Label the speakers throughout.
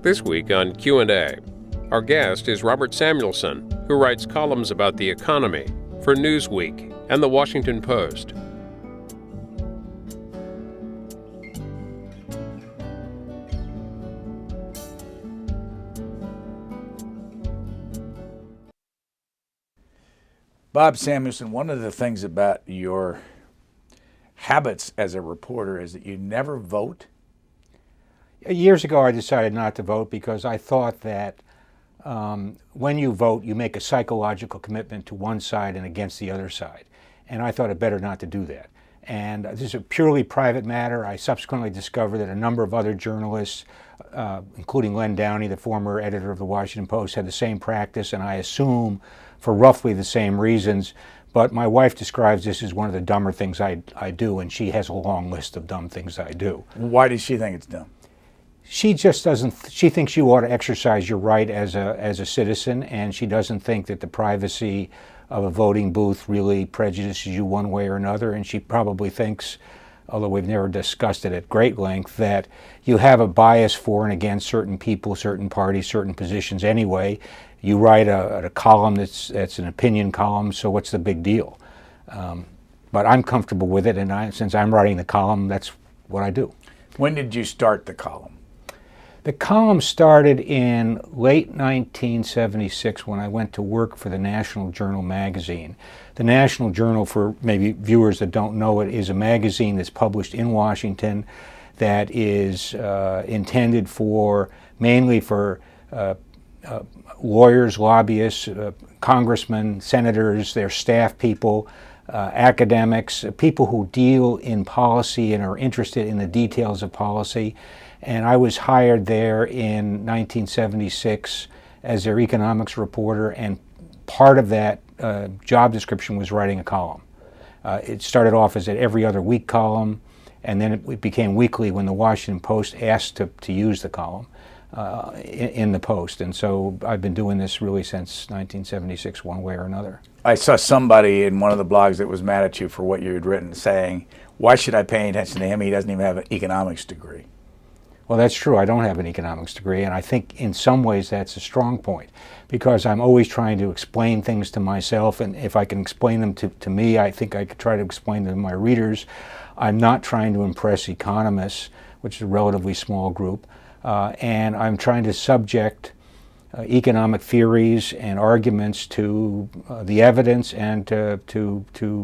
Speaker 1: This week on Q&A, our guest is Robert Samuelson, who writes columns about the economy for Newsweek and the Washington Post.
Speaker 2: Bob Samuelson, one of the things about your habits as a reporter is that you never vote.
Speaker 3: Years ago, I decided not to vote because I thought that when you vote, you make a psychological commitment to one side and against the other side. And I thought it better not to do that. And this is a purely private matter. I subsequently discovered that a number of other journalists, including Len Downey, the former editor of the Washington Post, had the same practice, and I assume for roughly the same reasons. But my wife describes this as one of the dumber things I do, and she has a long list of dumb things I do.
Speaker 2: Why does she think it's dumb?
Speaker 3: She just doesn't. She thinks you ought to exercise your right as a citizen, and she doesn't think that the privacy of a voting booth really prejudices you one way or another. And she probably thinks, although we've never discussed it at great length, that you have a bias for and against certain people, certain parties, certain positions anyway. You write a column that's an opinion column, so what's the big deal? But I'm comfortable with it, and since I'm writing the column, that's what I do.
Speaker 2: When did you start the column?
Speaker 3: The column started in late 1976 when I went to work for the National Journal magazine. The National Journal, for maybe viewers that don't know it, is a magazine that's published in Washington that is intended mainly for lawyers, lobbyists, congressmen, senators, their staff people, academics, people who deal in policy and are interested in the details of policy. And I was hired there in 1976 as their economics reporter, and part of that job description was writing a column. It started off as an every other week column, and then it became weekly when the Washington Post asked to use the column in the Post. And so I've been doing this really since 1976, one way or another.
Speaker 2: I saw somebody in one of the blogs that was mad at you for what you had written, saying, "Why should I pay attention to him? He doesn't even have an economics degree."
Speaker 3: Well, that's true. I don't have an economics degree, and I think in some ways that's a strong point, because I'm always trying to explain things to myself, and if I can explain them to me, I think I could try to explain them to my readers. I'm not trying to impress economists, which is a relatively small group, and I'm trying to subject economic theories and arguments to the evidence and to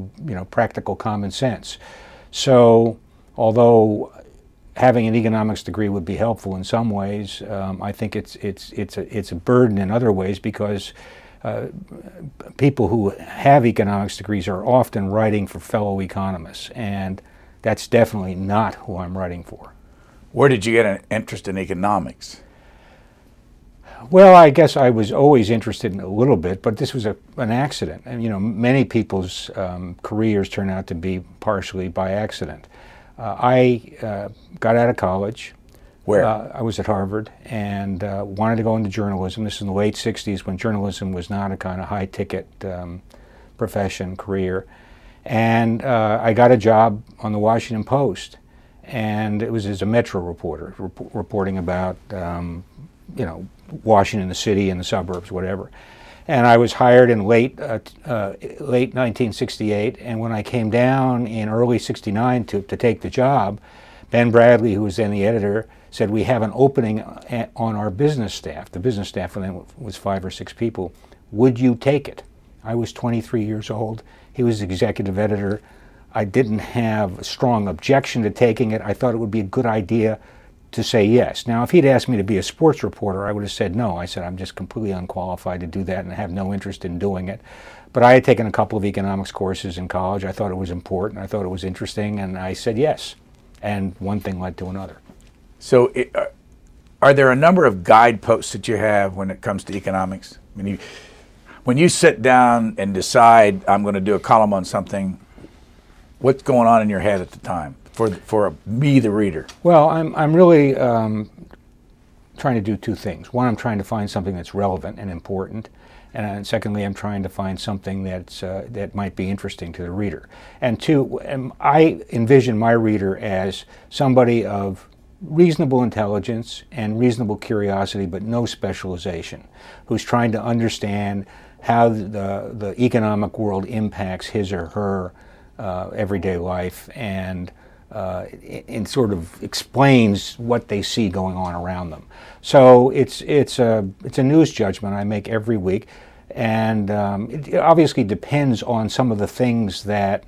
Speaker 3: practical common sense. So, although having an economics degree would be helpful in some ways, I think it's a burden in other ways, because people who have economics degrees are often writing for fellow economists, and that's definitely not who I'm writing for.
Speaker 2: Where did you get an interest in economics?
Speaker 3: Well, I guess I was always interested in it a little bit, but this was an accident. And many people's careers turn out to be partially by accident. I got out of college.
Speaker 2: Where?
Speaker 3: I was at Harvard and wanted to go into journalism. This is in the late 60s, when journalism was not a kind of high-ticket profession, career. And I got a job on the Washington Post, and it was as a Metro reporter, reporting about Washington, the city, and the suburbs, whatever. And I was hired in late 1968, and when I came down in early 69 to take the job, Ben Bradley, who was then the editor, said, "We have an opening on our business staff." The business staff then was 5 or 6 people. "Would you take it?" I was 23 years old. He was executive editor. I didn't have a strong objection to taking it. I thought it would be a good idea to say yes. Now, if he'd asked me to be a sports reporter, I would have said no. I said, I'm just completely unqualified to do that and I have no interest in doing it. But I had taken a couple of economics courses in college. I thought it was important. I thought it was interesting, and I said yes. And one thing led to another.
Speaker 2: So are there a number of guideposts that you have when it comes to economics? I mean, when you sit down and decide, I'm going to do a column on something, what's going on in your head at the time? For me, the reader? Well,
Speaker 3: I'm really trying to do two things. One, I'm trying to find something that's relevant and important, and secondly, I'm trying to find something that might be interesting to the reader. And two, I envision my reader as somebody of reasonable intelligence and reasonable curiosity, but no specialization, who's trying to understand how the economic world impacts his or her everyday life, and sort of explains what they see going on around them. So it's a news judgment I make every week, and it obviously depends on some of the things that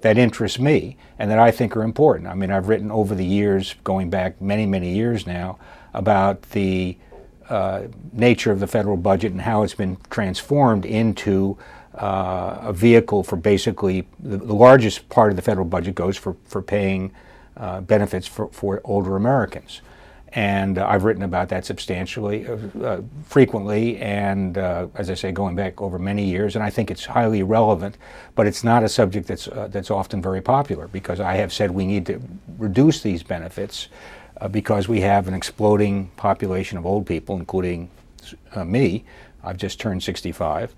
Speaker 3: interest me and that I think are important. I mean, I've written over the years, going back many years now, about the nature of the federal budget and how it's been transformed into a vehicle for basically the largest part of the federal budget goes for paying benefits for older Americans. And I've written about that substantially, frequently, and as I say, going back over many years. And I think it's highly relevant, but it's not a subject that's often very popular, because I have said we need to reduce these benefits because we have an exploding population of old people, including me. I've just turned 65.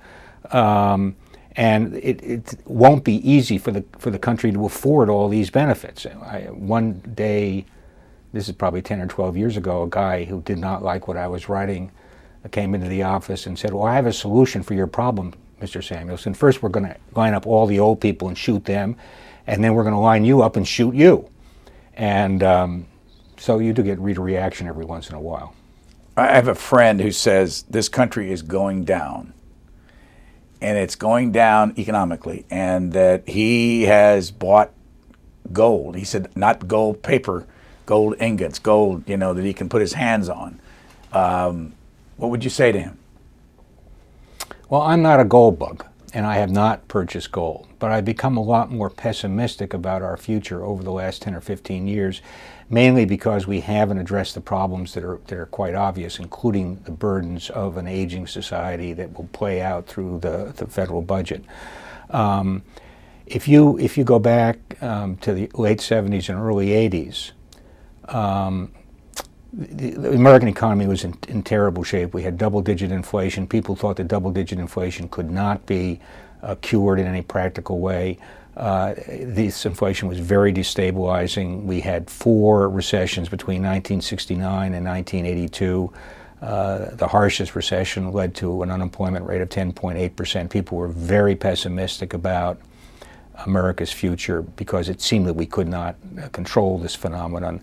Speaker 3: And it won't be easy for the country to afford all these benefits. One day, this is probably 10 or 12 years ago, a guy who did not like what I was writing came into the office and said, "Well, I have a solution for your problem, Mr. Samuelson. First, we're going to line up all the old people and shoot them, and then we're going to line you up and shoot you." And so you do get read a reaction every once in a while.
Speaker 2: I have a friend who says this country is going down, and it's going down economically, and that he has bought gold. He said not gold paper, gold ingots, gold, that he can put his hands on. What would you say to him?
Speaker 3: Well, I'm not a gold bug, and I have not purchased gold, but I've become a lot more pessimistic about our future over the last 10 or 15 years, mainly because we haven't addressed the problems that are quite obvious, including the burdens of an aging society that will play out through the federal budget. If you go back to the late 70s and early 80s, the American economy was in terrible shape. We had double-digit inflation. People thought that double-digit inflation could not be cured in any practical way. This inflation was very destabilizing. We had 4 recessions between 1969 and 1982. The harshest recession led to an unemployment rate of 10.8%. People were very pessimistic about America's future because it seemed that we could not control this phenomenon.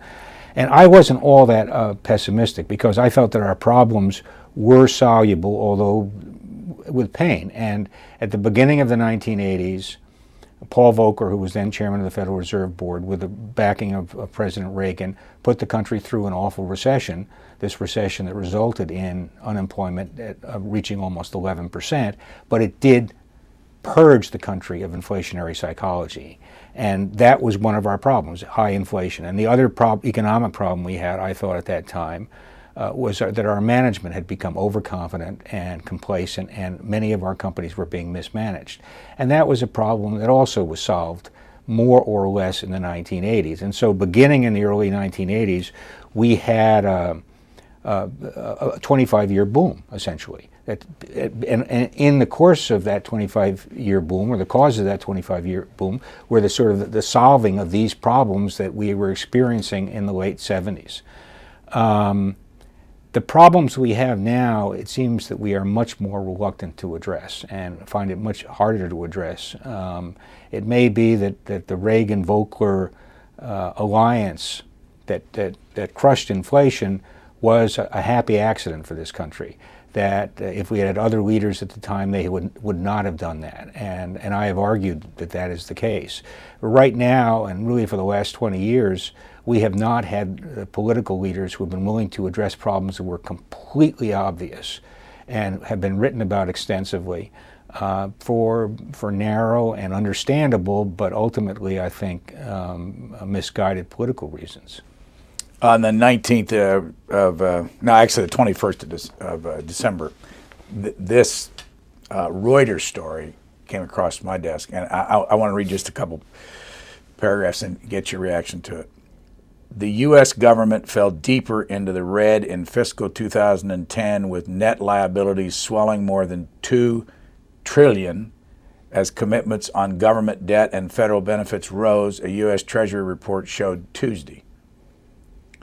Speaker 3: And I wasn't all that pessimistic, because I felt that our problems were soluble, although with pain. And at the beginning of the 1980s, Paul Volcker, who was then chairman of the Federal Reserve Board, with the backing of President Reagan, put the country through an awful recession, this recession that resulted in unemployment reaching almost 11%, but it did purge the country of inflationary psychology. And that was one of our problems, high inflation. And the other economic problem we had, I thought at that time, was that our management had become overconfident and complacent, and many of our companies were being mismanaged. And that was a problem that also was solved more or less in the 1980s. And so beginning in the early 1980s, we had a 25-year boom, essentially. And in the course of that 25-year boom, or the cause of that 25-year boom, were the sort of the solving of these problems that we were experiencing in the late 70s. The problems we have now, it seems that we are much more reluctant to address and find it much harder to address. It may be that the Reagan-Volcker alliance that crushed inflation was a happy accident for this country. That if we had other leaders at the time, they would not have done that. And I have argued that that is the case. But right now, and really for the last 20 years, we have not had political leaders who have been willing to address problems that were completely obvious and have been written about extensively for narrow and understandable, but ultimately, I think, misguided political reasons.
Speaker 2: On the 19th actually the 21st of December, this Reuters story came across my desk, and I want to read just a couple paragraphs and get your reaction to it. The U.S. government fell deeper into the red in fiscal 2010, with net liabilities swelling more than $2 trillion as commitments on government debt and federal benefits rose, a U.S. Treasury report showed Tuesday.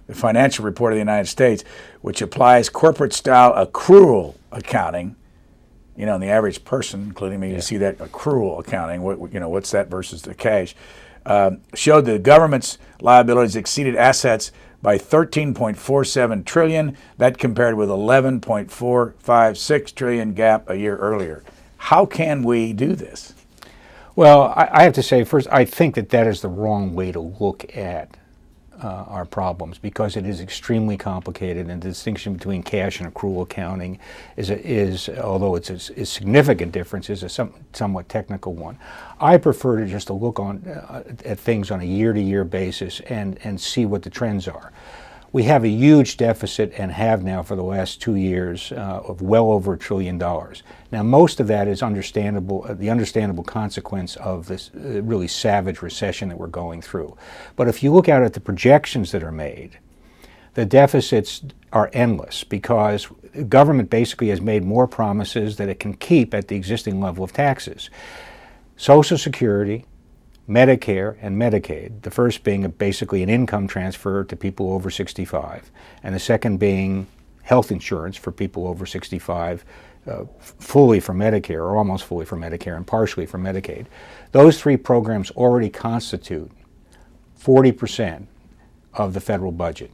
Speaker 2: the Financial Report of the United States, which applies corporate-style accrual accounting. You know, and the average person, including me, you see that accrual accounting. What's that versus the cash? Showed the government's liabilities exceeded assets by 13.47 trillion. That compared with 11.456 trillion gap a year earlier. How can we do this?
Speaker 3: Well, I have to say, first, I think that is the wrong way to look at our problems, because it is extremely complicated, and the distinction between cash and accrual accounting is although it's a significant difference, is a somewhat technical one. I prefer to just look at things on a year-to-year basis and see what the trends are. We have a huge deficit, and have now for the last 2 years, of well over $1 trillion. Now, most of that is understandable, the understandable consequence of this really savage recession that we're going through. But if you look out at the projections that are made, the deficits are endless, because the government basically has made more promises that it can keep at the existing level of taxes. Social Security, Medicare, and Medicaid, the first being basically an income transfer to people over 65, and the second being health insurance for people over 65, fully for Medicare, or almost fully for Medicare, and partially for Medicaid. Those three programs already constitute 40% of the federal budget.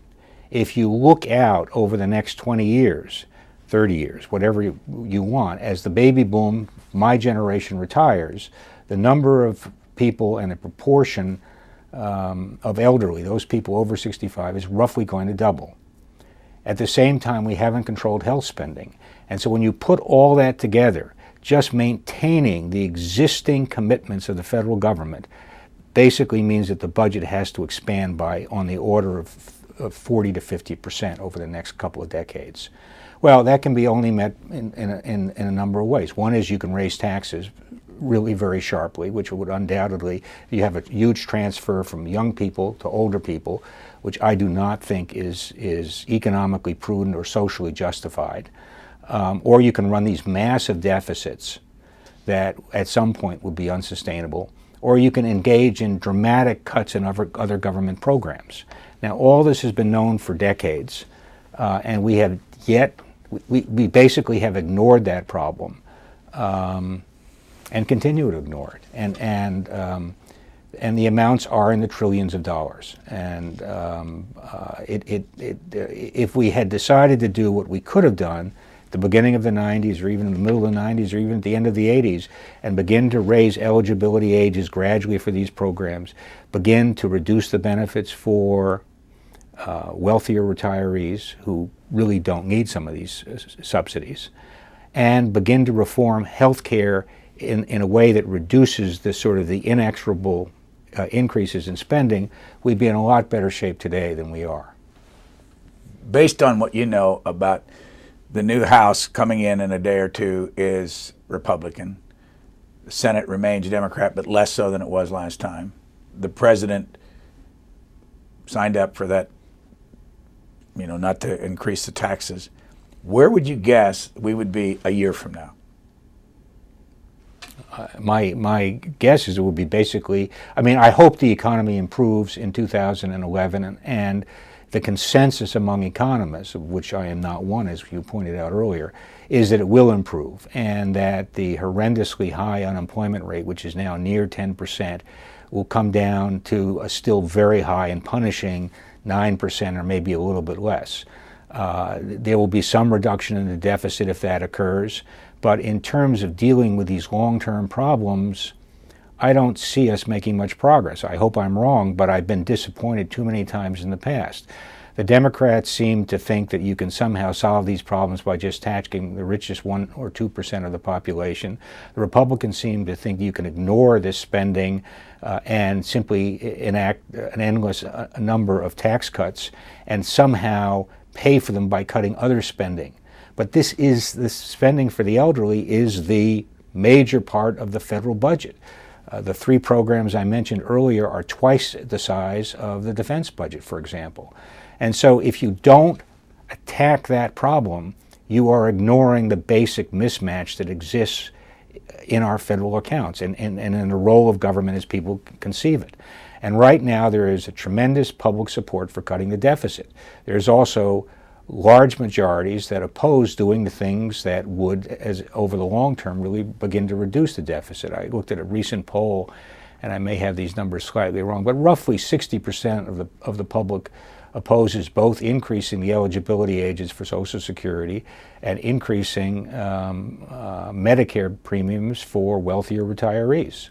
Speaker 3: If you look out over the next 20 years, 30 years, whatever you want, as the baby boom, my generation, retires, the number of people and the proportion of elderly, those people over 65, is roughly going to double. At the same time, we haven't controlled health spending. And so when you put all that together, just maintaining the existing commitments of the federal government basically means that the budget has to expand by on the order of 40 to 50% over the next couple of decades. Well, that can be only met in a number of ways. One is you can raise taxes really very sharply, which would undoubtedly, you have a huge transfer from young people to older people, which I do not think is economically prudent or socially justified. Or you can run these massive deficits that at some point would be unsustainable, or you can engage in dramatic cuts in other government programs. Now, all this has been known for decades, and we have we basically have ignored that problem. And continue to ignore it, and the amounts are in the trillions of dollars. And if we had decided to do what we could have done at the beginning of the 90s, or even in the middle of the 90s, or even at the end of the 80s, and begin to raise eligibility ages gradually for these programs, begin to reduce the benefits for wealthier retirees who really don't need some of these subsidies, and begin to reform health care in a way that reduces the sort of the inexorable increases in spending, we'd be in a lot better shape today than we are.
Speaker 2: Based on what you know about the new House coming in a day or two is Republican. The Senate remains Democrat, but less so than it was last time. The president signed up for that, not to increase the taxes. Where would you guess we would be a year from now?
Speaker 3: My guess is it would be basically, I hope the economy improves in 2011, and the consensus among economists, of which I am not one, as you pointed out earlier, is that it will improve, and that the horrendously high unemployment rate, which is now near 10%, will come down to a still very high and punishing 9% or maybe a little bit less. There will be some reduction in the deficit if that occurs. But in terms of dealing with these long-term problems, I don't see us making much progress. I hope I'm wrong, but I've been disappointed too many times in the past. The Democrats seem to think that you can somehow solve these problems by just taxing the richest 1 or 2% of the population. The Republicans seem to think you can ignore this spending and simply enact an endless number of tax cuts and somehow pay for them by cutting other spending. But this spending for the elderly is the major part of the federal budget. The three programs I mentioned earlier are twice the size of the defense budget, for example. And so if you don't attack that problem, you are ignoring the basic mismatch that exists in our federal accounts and in the role of government as people conceive it. And right now there is a tremendous public support for cutting the deficit. There's also large majorities that oppose doing the things that would, as over the long term, really begin to reduce the deficit. I looked at a recent poll, and I may have these numbers slightly wrong, but roughly 60% of the public opposes both increasing the eligibility ages for Social Security and increasing Medicare premiums for wealthier retirees.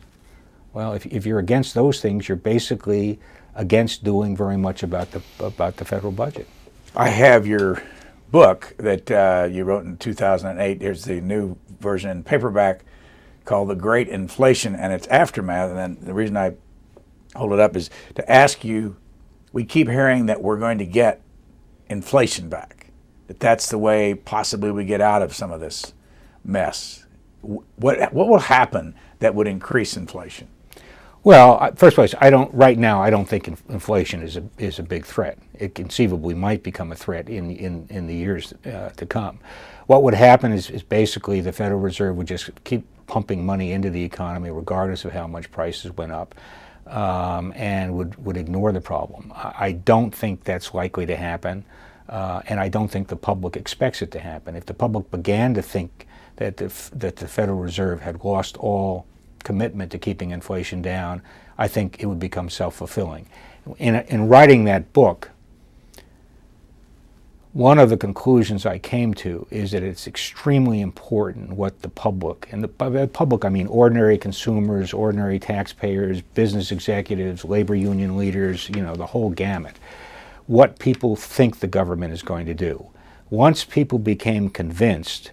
Speaker 3: Well, if you're against those things, you're basically against doing very much about the federal budget.
Speaker 2: I have your book that you wrote in 2008. Here's the new version in paperback called The Great Inflation and Its Aftermath. And then the reason I hold it up is to ask you, we keep hearing that we're going to get inflation back, that's the way possibly we get out of some of this mess. What will happen that would increase inflation?
Speaker 3: Well, first place, right now I don't think inflation is a big threat. It conceivably might become a threat in the years to come. What would happen is basically the Federal Reserve would just keep pumping money into the economy regardless of how much prices went up, and would ignore the problem. I don't think that's likely to happen, and I don't think the public expects it to happen. If the public began to think that the Federal Reserve had lost all commitment to keeping inflation down, I think it would become self-fulfilling. In writing that book, one of the conclusions I came to is that it's extremely important what the public, and by the public I mean ordinary consumers, ordinary taxpayers, business executives, labor union leaders, the whole gamut, what people think the government is going to do. Once people became convinced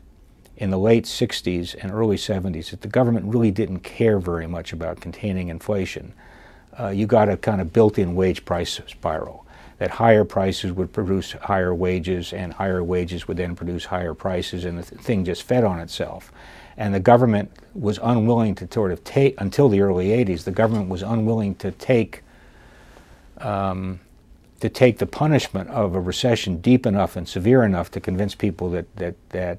Speaker 3: in the late 60s and early 70s that the government really didn't care very much about containing inflation, you got a kind of built-in wage price spiral, that higher prices would produce higher wages, and higher wages would then produce higher prices, and the thing just fed on itself. And the government was unwilling to sort of take, until the early 80s, the government was unwilling to take the punishment of a recession deep enough and severe enough to convince people that the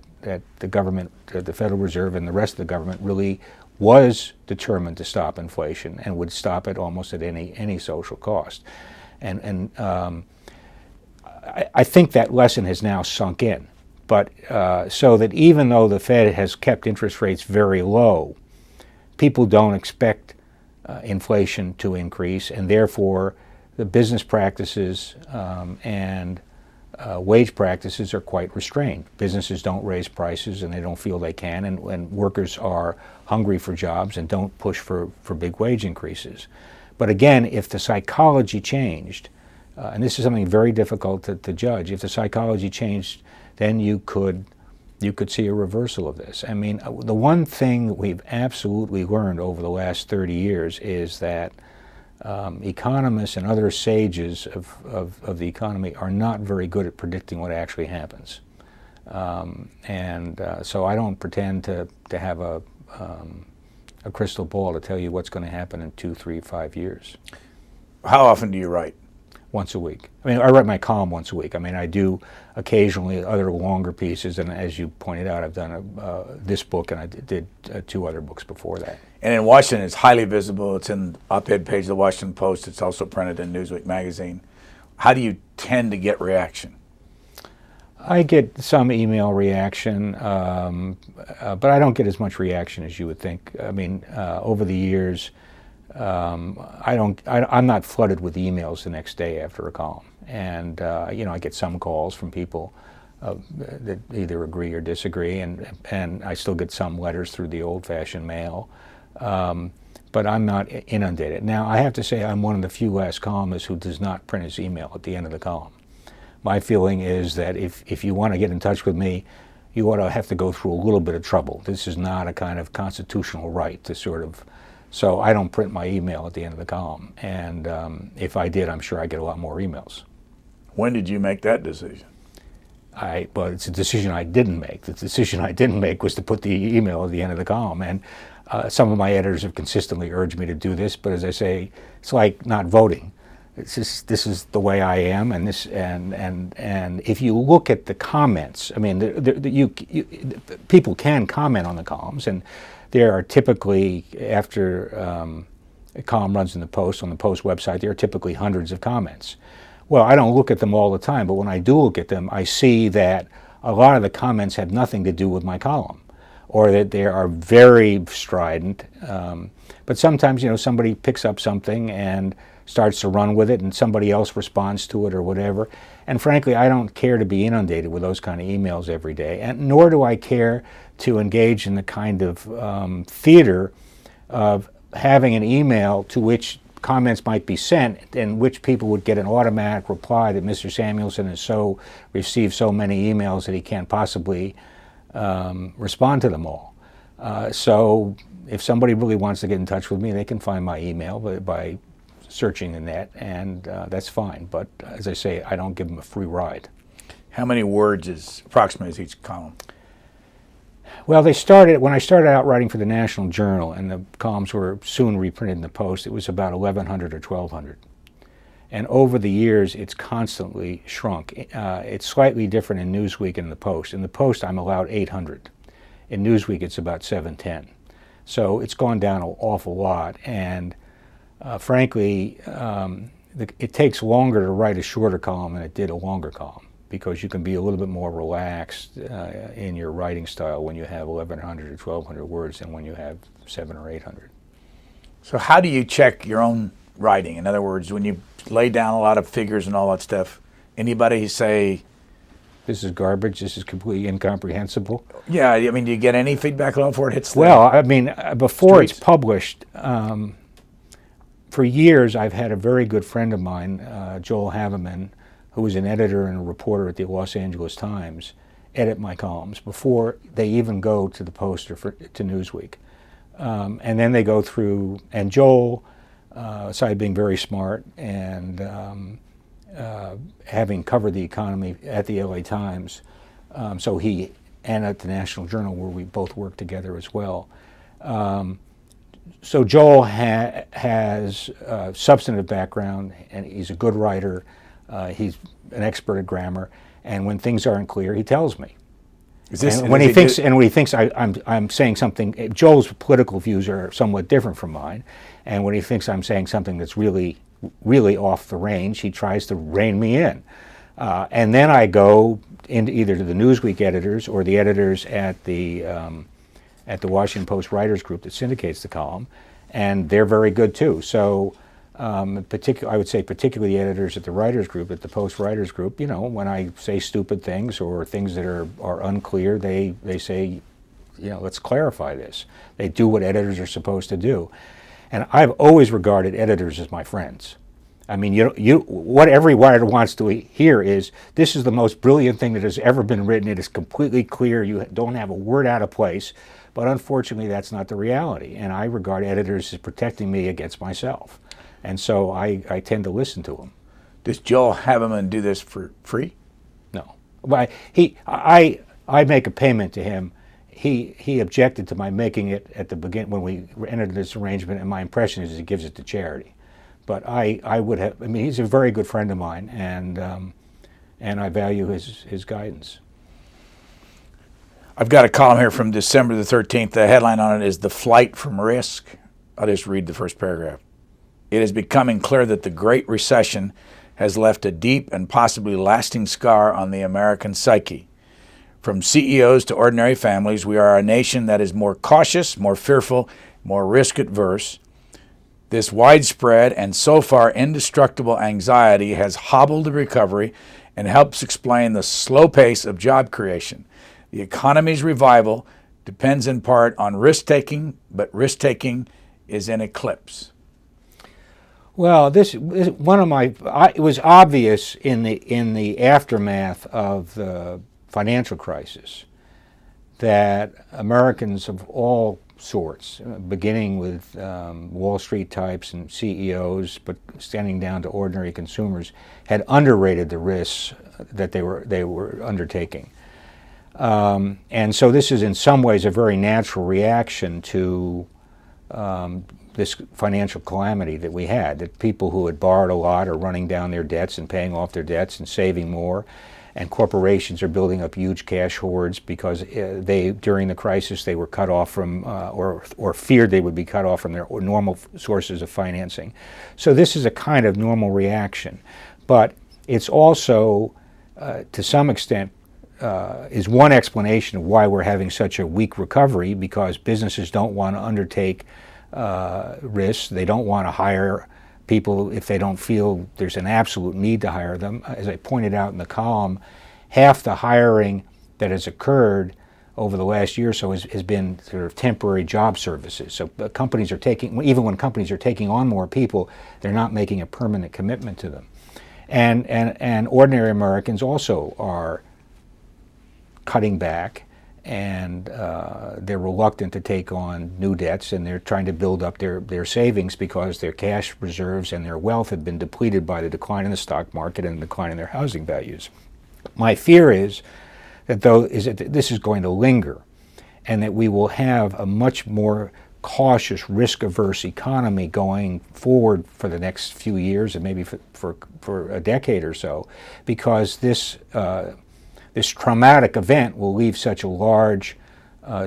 Speaker 3: government, the Federal Reserve and the rest of the government really was determined to stop inflation and would stop it almost at any social cost. And I think that lesson has now sunk in. But so that even though the Fed has kept interest rates very low, people don't expect inflation to increase, and therefore the business practices and wage practices are quite restrained. Businesses don't raise prices and they don't feel they can, and workers are hungry for jobs and don't push for big wage increases. But again, if the psychology changed, and this is something very difficult to judge, if the psychology changed, then you could see a reversal of this. I mean, the one thing that we've absolutely learned over the last 30 years is that economists and other sages of the economy are not very good at predicting what actually happens. So I don't pretend to have a crystal ball to tell you what's going to happen in 2, 3, 5 years.
Speaker 2: How often do you write?
Speaker 3: Once a week. I mean, I write my column once a week. I mean, I do occasionally other longer pieces, and as you pointed out, I've done this book, and I did 2 other books before that.
Speaker 2: And in Washington, it's highly visible. It's in the op-ed page of the Washington Post. It's also printed in Newsweek magazine. How do you tend to get reaction?
Speaker 3: I get some email reaction, but I don't get as much reaction as you would think. I mean, over the years, I'm not flooded with emails the next day after a column, and I get some calls from people that either agree or disagree, and I still get some letters through the old-fashioned mail, but I'm not inundated. Now, I have to say I'm one of the few last columnists who does not print his email at the end of the column. My feeling is that if you want to get in touch with me, you ought to have to go through a little bit of trouble. This is not a kind of constitutional right to sort of. So I don't print my email at the end of the column, and if I did, I'm sure I'd get a lot more emails.
Speaker 2: When did you make that decision?
Speaker 3: Well, it's a decision I didn't make. The decision I didn't make was to put the email at the end of the column, and some of my editors have consistently urged me to do this, but as I say, it's like not voting. It's just, this is the way I am, and if you look at the comments, I mean, people can comment on the columns, and there are typically, after a column runs in the Post, on the Post website, there are typically hundreds of comments. Well, I don't look at them all the time, but when I do look at them, I see that a lot of the comments have nothing to do with my column, or that they are very strident. But sometimes, somebody picks up something and starts to run with it, and somebody else responds to it or whatever. And frankly, I don't care to be inundated with those kind of emails every day, and nor do I care to engage in the kind of theater of having an email to which comments might be sent, in which people would get an automatic reply that Mr. Samuelson has received so many emails that he can't possibly respond to them all. So if somebody really wants to get in touch with me, they can find my email by searching the net, and that's fine. But as I say, I don't give them a free ride.
Speaker 2: How many words approximately is each column?
Speaker 3: Well, when I started out writing for the National Journal, and the columns were soon reprinted in the Post, it was about 1,100 or 1,200. And over the years, it's constantly shrunk. It's slightly different in Newsweek and the Post. In the Post, I'm allowed 800. In Newsweek, it's about 710. So it's gone down an awful lot. And frankly, it takes longer to write a shorter column than it did a longer column, because you can be a little bit more relaxed in your writing style when you have 1,100 or 1,200 words than when you have 700 or 800.
Speaker 2: So how do you check your own writing? In other words, when you lay down a lot of figures and all that stuff, anybody say,
Speaker 3: this is garbage, this is completely incomprehensible?
Speaker 2: Yeah, I mean, do you get any feedback at all before it hits the
Speaker 3: Well, I mean, before
Speaker 2: streets?
Speaker 3: It's published, for years I've had a very good friend of mine, Joel Haveman, who was an editor and a reporter at the Los Angeles Times, edit my columns before they even go to the Post or to Newsweek. And then they go through, and Joel, aside being very smart and having covered the economy at the LA Times, so he, and at the National Journal, where we both work together as well. So Joel has a substantive background, and he's a good writer. He's an expert at grammar, and when things aren't clear, he tells me. When he thinks I'm saying something, Joel's political views are somewhat different from mine, and when he thinks I'm saying something that's really, really off the range, he tries to rein me in. And then I go into either to the Newsweek editors or the editors at the Washington Post Writers Group that syndicates the column, and they're very good too. So I would say particularly editors at the Writers Group, at the Post Writers Group, when I say stupid things or things that are unclear, they say, let's clarify this. They do what editors are supposed to do. And I've always regarded editors as my friends. I mean, what every writer wants to hear is, this is the most brilliant thing that has ever been written. It is completely clear. You don't have a word out of place. But unfortunately, that's not the reality. And I regard editors as protecting me against myself. And so I tend to listen to them.
Speaker 2: Does Joel Haveman do this for free?
Speaker 3: No. But I make a payment to him. He objected to my making it at the beginning when we entered this arrangement, and my impression is he gives it to charity. But I would have, I mean, he's a very good friend of mine, and I value his guidance.
Speaker 2: I've got a column here from December the 13th. The headline on it is "The Flight from Risk." I'll just read the first paragraph. It is becoming clear that the Great Recession has left a deep and possibly lasting scar on the American psyche. From CEOs to ordinary families, we are a nation that is more cautious, more fearful, more risk-averse. This widespread and so far indestructible anxiety has hobbled the recovery and helps explain the slow pace of job creation. The economy's revival depends in part on risk-taking, but risk-taking is in eclipse.
Speaker 3: Well, it was obvious in the aftermath of the financial crisis that Americans of all sorts, beginning with Wall Street types and CEOs, but standing down to ordinary consumers, had underrated the risks that they were undertaking. And so this is in some ways a very natural reaction to this financial calamity that we had, that people who had borrowed a lot are running down their debts and paying off their debts and saving more, and corporations are building up huge cash hoards because during the crisis they were cut off from, or feared they would be cut off from their normal sources of financing. So this is a kind of normal reaction, but it's also, to some extent, is one explanation of why we're having such a weak recovery, because businesses don't want to undertake risks. They don't want to hire people if they don't feel there's an absolute need to hire them. As I pointed out in the column, half the hiring that has occurred over the last year or so has been sort of temporary job services. So companies are taking, even when companies are taking on more people, they're not making a permanent commitment to them. And ordinary Americans also are cutting back, and they're reluctant to take on new debts, and they're trying to build up their savings because their cash reserves and their wealth have been depleted by the decline in the stock market and the decline in their housing values. My fear is that this is going to linger, and that we will have a much more cautious, risk-averse economy going forward for the next few years, and maybe for a decade or so, because this traumatic event will leave such a large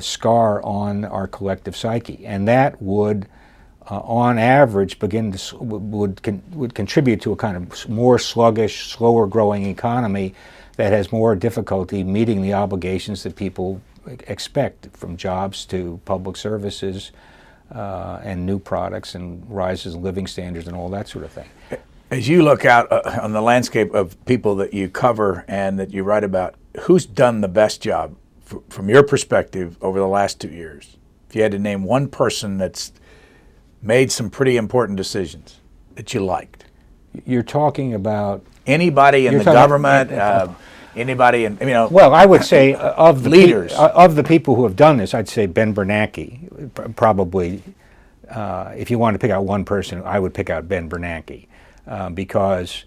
Speaker 3: scar on our collective psyche, and that would, on average, would contribute to a kind of more sluggish, slower-growing economy that has more difficulty meeting the obligations that people expect, from jobs to public services and new products and rises in living standards and all that sort of thing.
Speaker 2: As you look out on the landscape of people that you cover and that you write about, who's done the best job from your perspective over the last 2 years? If you had to name one person that's made some pretty important decisions that you liked.
Speaker 3: You're talking about
Speaker 2: anybody in the government, anybody in,
Speaker 3: Well, I would say of the
Speaker 2: leaders.
Speaker 3: Of the people who have done this, I'd say Ben Bernanke, probably. If you wanted to pick out one person, I would pick out Ben Bernanke. Because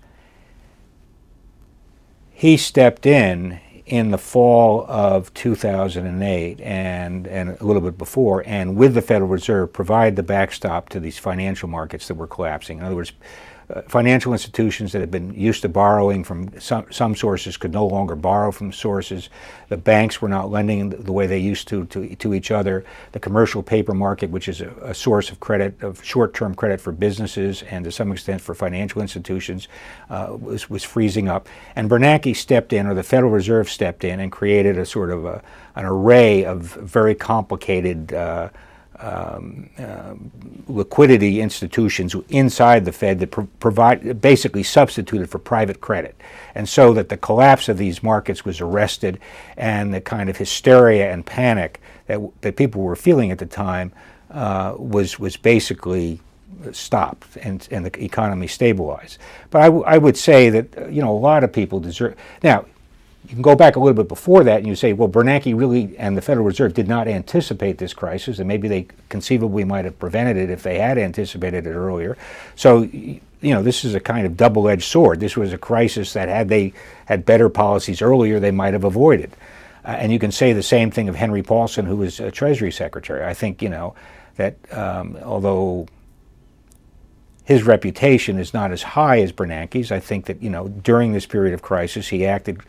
Speaker 3: he stepped in the fall of 2008 and a little bit before, and with the Federal Reserve, provided the backstop to these financial markets that were collapsing. In other words, financial institutions that had been used to borrowing from some sources could no longer borrow from sources. The banks were not lending the way they used to each other. The commercial paper market, which is a source of credit, of short-term credit for businesses and to some extent for financial institutions, was freezing up. And Bernanke stepped in, or the Federal Reserve stepped in, and created a sort of an array of very complicated liquidity institutions inside the Fed that basically substituted for private credit. And so that the collapse of these markets was arrested, and the kind of hysteria and panic that people were feeling at the time was basically stopped, and the economy stabilized. But I would say that a lot of people deserve. Now, you can go back a little bit before that and you say, well, Bernanke really and the Federal Reserve did not anticipate this crisis, and maybe they conceivably might have prevented it if they had anticipated it earlier. So, this is a kind of double-edged sword. This was a crisis that had they had better policies earlier, they might have avoided. And you can say the same thing of Henry Paulson, who was Treasury Secretary. I think, that although his reputation is not as high as Bernanke's, I think that, during this period of crisis, he acted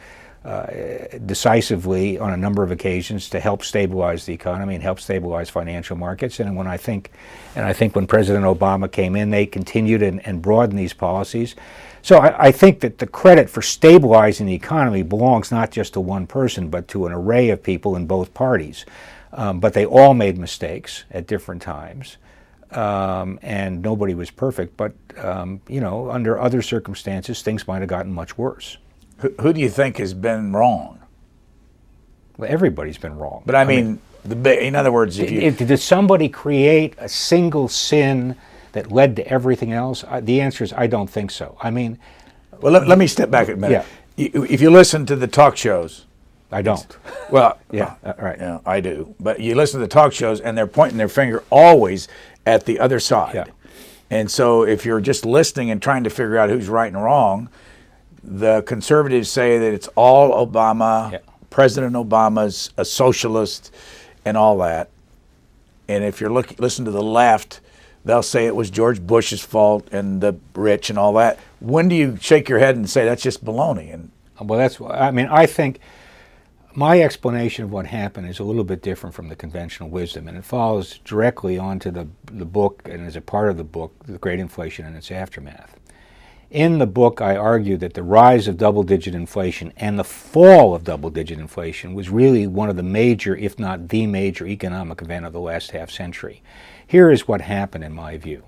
Speaker 3: decisively on a number of occasions to help stabilize the economy and help stabilize financial markets. And I think when President Obama came in, they continued and broadened these policies. So I think that the credit for stabilizing the economy belongs not just to one person, but to an array of people in both parties. But they all made mistakes at different times. And nobody was perfect. But, under other circumstances, things might have gotten much worse.
Speaker 2: Who do you think has been wrong?
Speaker 3: Well, everybody's been wrong.
Speaker 2: But I mean, in other words,
Speaker 3: did somebody create a single sin that led to everything else? The answer is I don't think so. I mean,
Speaker 2: well, let me step back a minute. Yeah. If you listen to the talk shows,
Speaker 3: I don't.
Speaker 2: Well,
Speaker 3: yeah, right.
Speaker 2: Yeah, I do. But you listen to the talk shows, and they're pointing their finger always at the other side. Yeah. And so, if you're just listening and trying to figure out who's right and wrong, the conservatives say that it's all Obama, yeah. President Obama's a socialist, and all that. And if you're listen to the left, they'll say it was George Bush's fault and the rich and all that. When do you shake your head and say that's just baloney? And
Speaker 3: well, I think my explanation of what happened is a little bit different from the conventional wisdom, and it follows directly onto the book and as a part of the book, The Great Inflation and Its Aftermath. In the book, I argue that the rise of double-digit inflation and the fall of double-digit inflation was really one of the major, if not the major, economic event of the last half-century. Here is what happened, in my view.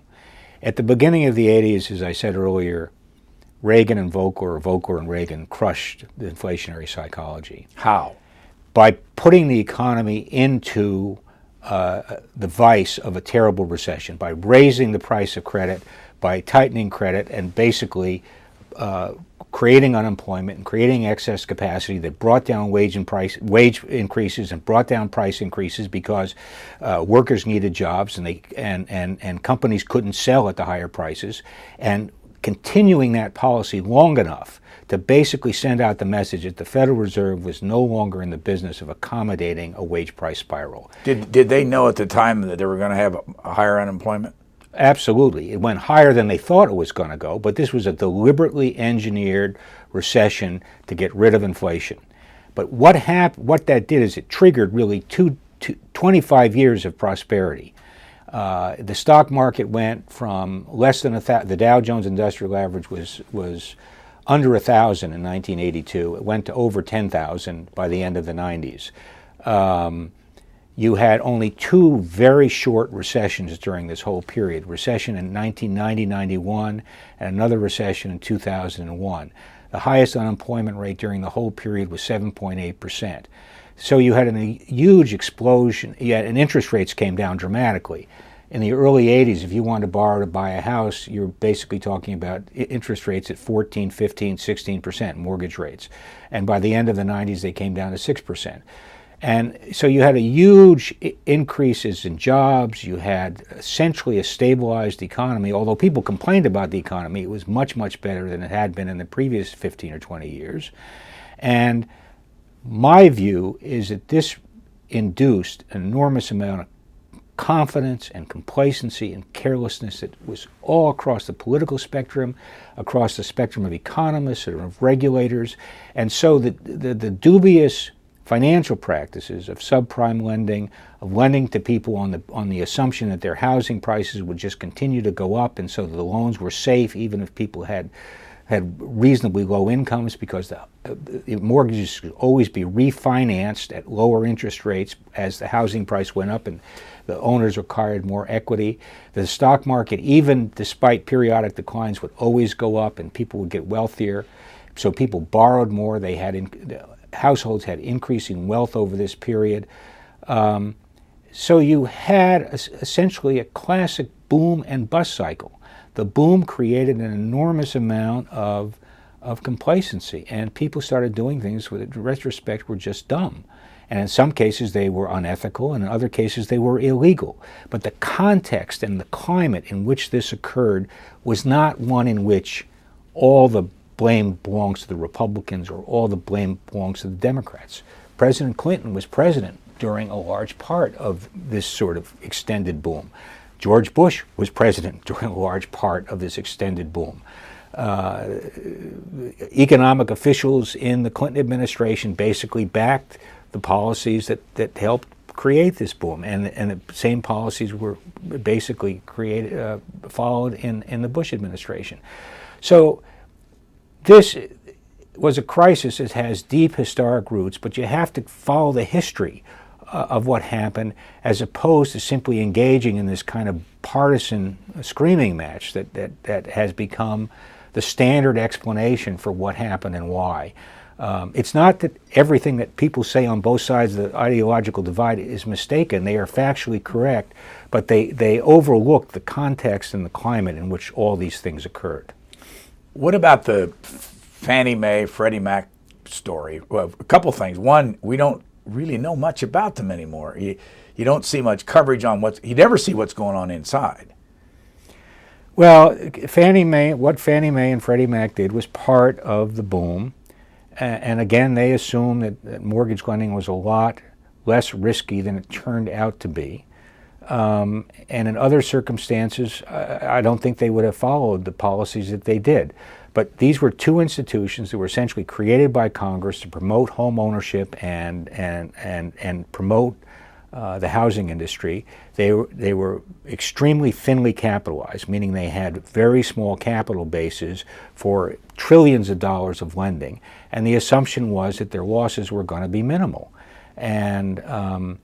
Speaker 3: At the beginning of the 80s, as I said earlier, Reagan and Volcker, or Volcker and Reagan, crushed the inflationary psychology.
Speaker 2: how?
Speaker 3: By putting the economy into the vice of a terrible recession, by raising the price of credit, by tightening credit, and basically creating unemployment and creating excess capacity that brought down wage increases and brought down price increases because workers needed jobs and companies couldn't sell at the higher prices, and continuing that policy long enough to basically send out the message that the Federal Reserve was no longer in the business of accommodating a wage price spiral.
Speaker 2: Did they know at the time that they were going to have a higher unemployment?
Speaker 3: Absolutely. It went higher than they thought it was going to go, but this was a deliberately engineered recession to get rid of inflation. But what that did is it triggered really 25 years of prosperity. The stock market went from less than the Dow Jones Industrial Average was under 1,000 in 1982. It went to over 10,000 by the end of the 90s. You had only two very short recessions during this whole period, recession in 1990-91 and another recession in 2001. The highest unemployment rate during the whole period was 7.8%. So you had a huge explosion, and interest rates came down dramatically. In the early 80s, if you wanted to borrow to buy a house, you're basically talking about interest rates at 14, 15, 16% mortgage rates. And by the end of the 90s, they came down to 6%. And so you had a huge increases in jobs. You had essentially a stabilized economy. Although people complained about the economy, it was much, much better than it had been in the previous 15 or 20 years. And my view is that this induced an enormous amount of confidence and complacency and carelessness that was all across the political spectrum, across the spectrum of economists and of regulators. And so the dubious financial practices of subprime lending, of lending to people on the assumption that their housing prices would just continue to go up, and so the loans were safe even if people had reasonably low incomes, because the mortgages could always be refinanced at lower interest rates as the housing price went up and the owners required more equity. The stock market, even despite periodic declines, would always go up and people would get wealthier. So people borrowed more. Households had increasing wealth over this period. So you had essentially a classic boom and bust cycle. The boom created an enormous amount of complacency, and people started doing things that in retrospect were just dumb. And in some cases they were unethical, and in other cases they were illegal. But the context and the climate in which this occurred was not one in which all the blame belongs to the Republicans or all the blame belongs to the Democrats. President Clinton was president during a large part of this sort of extended boom. George Bush was president during a large part of this extended boom. Economic officials in the Clinton administration basically backed the policies that helped create this boom, and the same policies were basically followed in the Bush administration. So this was a crisis that has deep historic roots, but you have to follow the history of what happened, as opposed to simply engaging in this kind of partisan screaming match that has become the standard explanation for what happened and why. It's not that everything that people say on both sides of the ideological divide is mistaken. They are factually correct, but they overlook the context and the climate in which all these things occurred.
Speaker 2: What about the Fannie Mae Freddie Mac story? Well, a couple things. One, we don't really know much about them anymore. You don't see much coverage on you never see what's going on inside.
Speaker 3: Well, what Fannie Mae and Freddie Mac did was part of the boom. And again, they assumed that mortgage lending was a lot less risky than it turned out to be. And in other circumstances, I don't think they would have followed the policies that they did. But these were two institutions that were essentially created by Congress to promote home ownership and promote the housing industry. They were extremely thinly capitalized, meaning they had very small capital bases for trillions of dollars of lending. And the assumption was that their losses were going to be minimal. And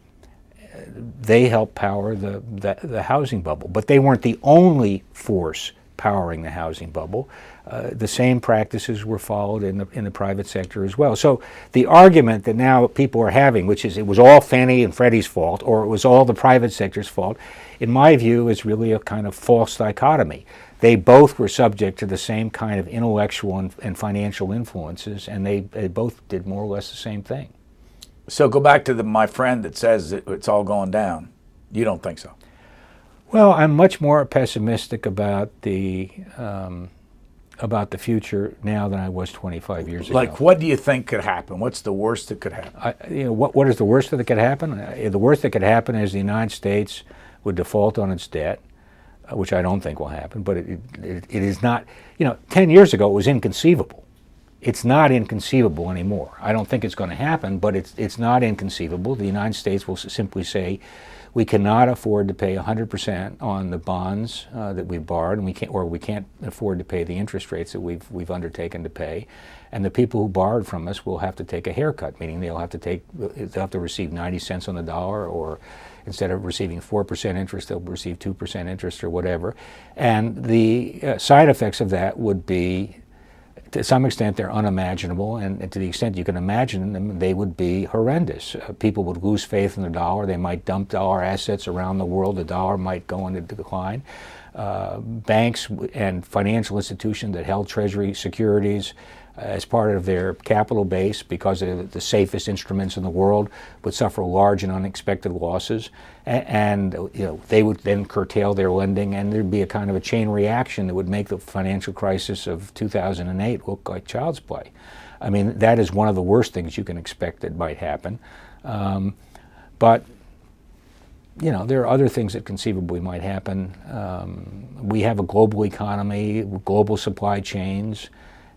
Speaker 3: they helped power the housing bubble. But they weren't the only force powering the housing bubble. The same practices were followed in the private sector as well. So the argument that now people are having, which is it was all Fannie and Freddie's fault, or it was all the private sector's fault, in my view is really a kind of false dichotomy. They both were subject to the same kind of intellectual and financial influences, and they both did more or less the same thing.
Speaker 2: So go back to my friend that says it's all going down. You don't think so?
Speaker 3: Well, I'm much more pessimistic about the future now than I was 25 years ago.
Speaker 2: Like, what do you think could happen? What's the worst that could happen?
Speaker 3: What is the worst that could happen? The worst that could happen is the United States would default on its debt, which I don't think will happen. But it is not. 10 years ago it was inconceivable. It's not inconceivable anymore. I don't think it's going to happen, but it's not inconceivable. The United States will simply say, we cannot afford to pay 100% on the bonds that we've borrowed, and we can't afford to pay the interest rates that we've undertaken to pay. And the people who borrowed from us will have to take a haircut, meaning they'll have to receive 90 cents on the dollar, or instead of receiving 4% interest, they'll receive 2% interest or whatever. And the side effects of that would be, to some extent, they're unimaginable, and to the extent you can imagine them, they would be horrendous. People would lose faith in the dollar. They might dump dollar assets around the world. The dollar might go into decline. Banks and financial institutions that held Treasury securities as part of their capital base, because they're the safest instruments in the world, would suffer large and unexpected losses, and they would then curtail their lending, and there'd be a kind of a chain reaction that would make the financial crisis of 2008 look like child's play. I mean, that is one of the worst things you can expect that might happen. But there are other things that conceivably might happen. We have a global economy, global supply chains,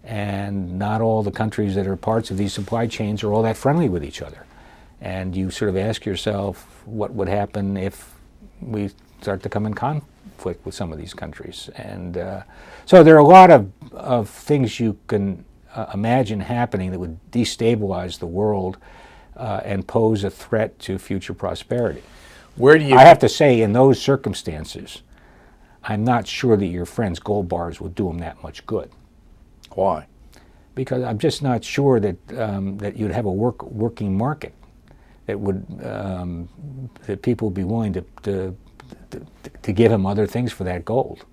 Speaker 3: and not all the countries that are parts of these supply chains are all that friendly with each other. And you sort of ask yourself what would happen if we start to come in conflict with some of these countries. And so there are a lot of things you can imagine happening that would destabilize the world and pose a threat to future prosperity. I have to say, in those circumstances, I'm not sure that your friend's gold bars would do them that much good.
Speaker 2: Why?
Speaker 3: Because I'm just not sure that that you'd have a working market that would that people would be willing to give him other things for that gold.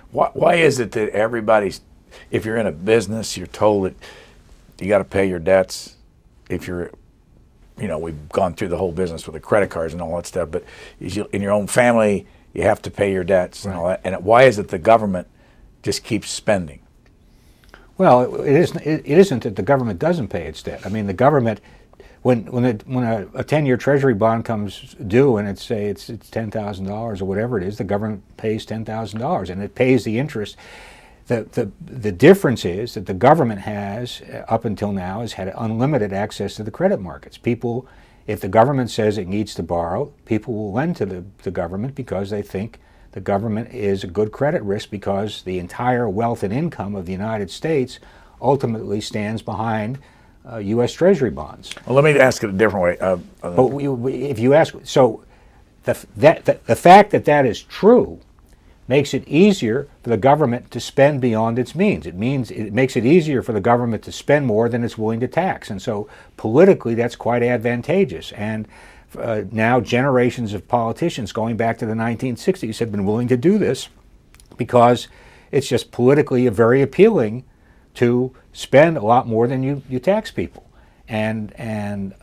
Speaker 2: Why is it that everybody's, if you're in a business, you're told that you got to pay your debts? If you're, we've gone through the whole business with the credit cards and all that stuff, but in your own family, you have to pay your debts and all that. And why is it the government just keeps spending?
Speaker 3: Well, it isn't that the government doesn't pay its debt. I mean, the government, when a 10-year Treasury bond comes due and it's $10,000 or whatever it is, the government pays $10,000 and it pays the interest. The difference is that the government has, up until now, has had unlimited access to the credit markets. People, if the government says it needs to borrow, people will lend to the government because they think the government is a good credit risk, because the entire wealth and income of the United States ultimately stands behind U.S. Treasury bonds.
Speaker 2: Well, let me ask it a different way.
Speaker 3: But if you ask, so the fact that is true makes it easier for the government to spend beyond its means. It makes it easier for the government to spend more than it's willing to tax, and so politically that's quite advantageous. And now generations of politicians going back to the 1960s have been willing to do this because it's just politically very appealing to spend a lot more than you tax people. And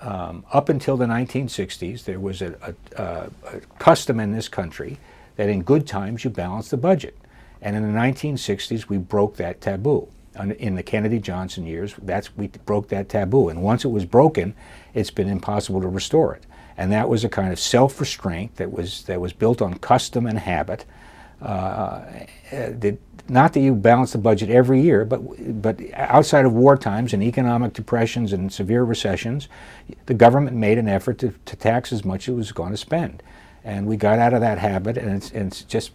Speaker 3: up until the 1960s, there was a custom in this country that in good times you balance the budget. And in the 1960s, we broke that taboo. In the Kennedy-Johnson years, we broke that taboo. And once it was broken, it's been impossible to restore it. And that was a kind of self-restraint that was built on custom and habit. Not that you balance the budget every year, but outside of war times and economic depressions and severe recessions, the government made an effort to tax as much as it was going to spend. And we got out of that habit, and it's just,